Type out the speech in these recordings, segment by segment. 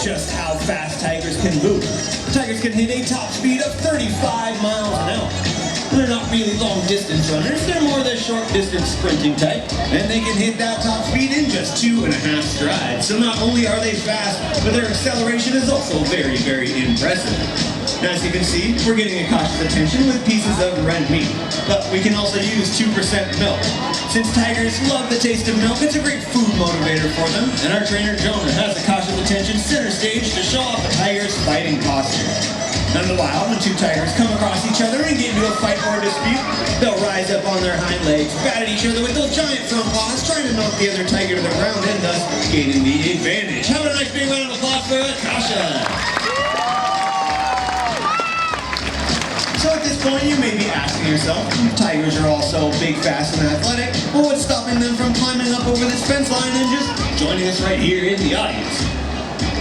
just how fast tigers can move. Tigers can hit a top speed of 35 miles an hour. They're not really long-distance runners, they're more the short-distance sprinting type, and they can hit that top speed in just 2.5 strides. So not only are they fast, but their acceleration is also very, very impressive. Now, as you can see, we're getting Akasha's attention with pieces of red meat, but we can also use 2% milk. Since tigers love the taste of milk, it's a great food motivator for them, and our trainer Jonah has Akasha's attention center stage to show off the tiger's fighting posture. Now, in the wild, when two tigers come across each other and get into a fight or a dispute, they'll rise up on their hind legs, bat at each other with those giant front paws, trying to knock the other tiger to the ground and thus gaining the advantage. Have a nice big round of applause for Akasha! So at this point, you may be asking yourself, tigers are all so big, fast, and athletic, well, what's stopping them from climbing up over this fence line and just joining us right here in the audience?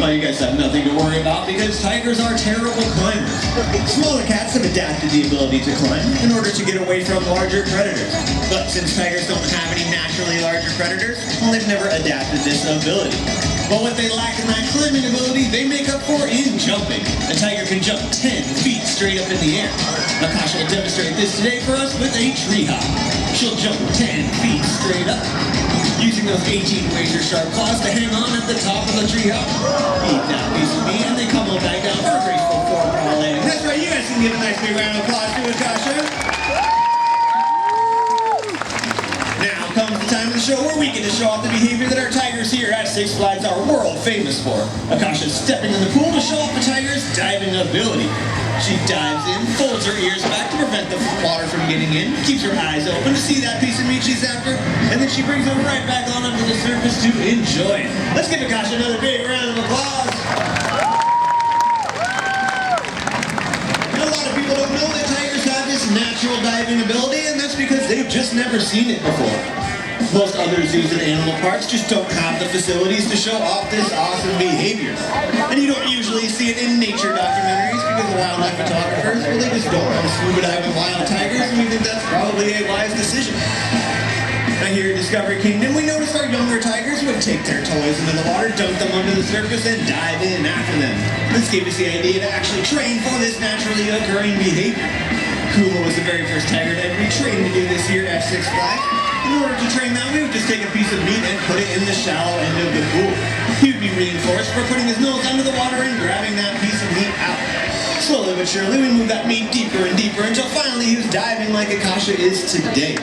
Well, you guys have nothing to worry about because tigers are terrible climbers. Smaller cats have adapted the ability to climb in order to get away from larger predators. But since tigers don't have any naturally larger predators, well, they've never adapted this ability. But what they lack in that climbing ability, they make up for in jumping. A tiger can jump 10 feet straight up in the air. Akasha will demonstrate this today for us with a tree hop. She'll jump 10 feet straight up, using those 18 razor-sharp claws to hang on at the top of the tree hop. Eat that piece of meat, and they come on back down for a graceful four-paw landing. That's right, you guys can give a nice big round of applause to Akasha. Now comes the time of the show where we get to show off the behavior that our tigers here at Six Flags are world famous for. Akasha's stepping in the pool to show off the tiger's diving ability. She dives in, folds her ears back to prevent the water from getting in, keeps her eyes open to see that piece of meat she's after, and then she brings it right back on up to the surface to enjoy it. Let's give Akasha another big round of applause. Now, a lot of people don't know that tigers have this natural diving ability, and that's because they've just never seen it before. Most other zoos and animal parks just don't have the facilities to show off this awesome behavior. And you don't usually see it in nature documentaries because the wildlife photographers, well, they just don't want to scuba dive with wild tigers, and we think that's probably a wise decision. Now here at Discovery Kingdom, we noticed our younger tigers would take their toys into the water, dunk them onto the surface, and dive in after them. This gave us the idea to actually train for this naturally occurring behavior. Kuma was the very first tiger to ever be trained to do this here at Six Flags. In order to train that, we would just take a piece of meat and put it in the shallow end of the pool. He would be reinforced for putting his nose under the water and grabbing that piece of meat out. Slowly but surely, we moved that meat deeper and deeper until finally he was diving like Akasha is today.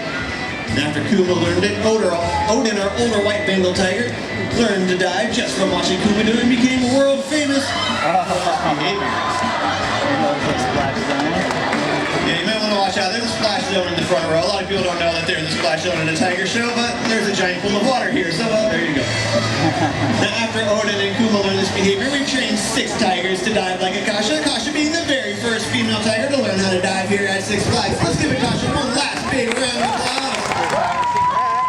And after Kuma learned it, Odin, our older white Bengal tiger, learned to dive just from watching Kuma do it and became world famous for his behavior. Yeah, you might want to watch out. There's a splash zone in the front row. A lot of people don't know that there's a splash zone in a tiger show, but there's a giant pool of water here, so there you go. Now, after Odin and Kuma learned this behavior, we've trained 6 tigers to dive like Akasha. Akasha being the very first female tiger to learn how to dive here at Six Flags. Let's give it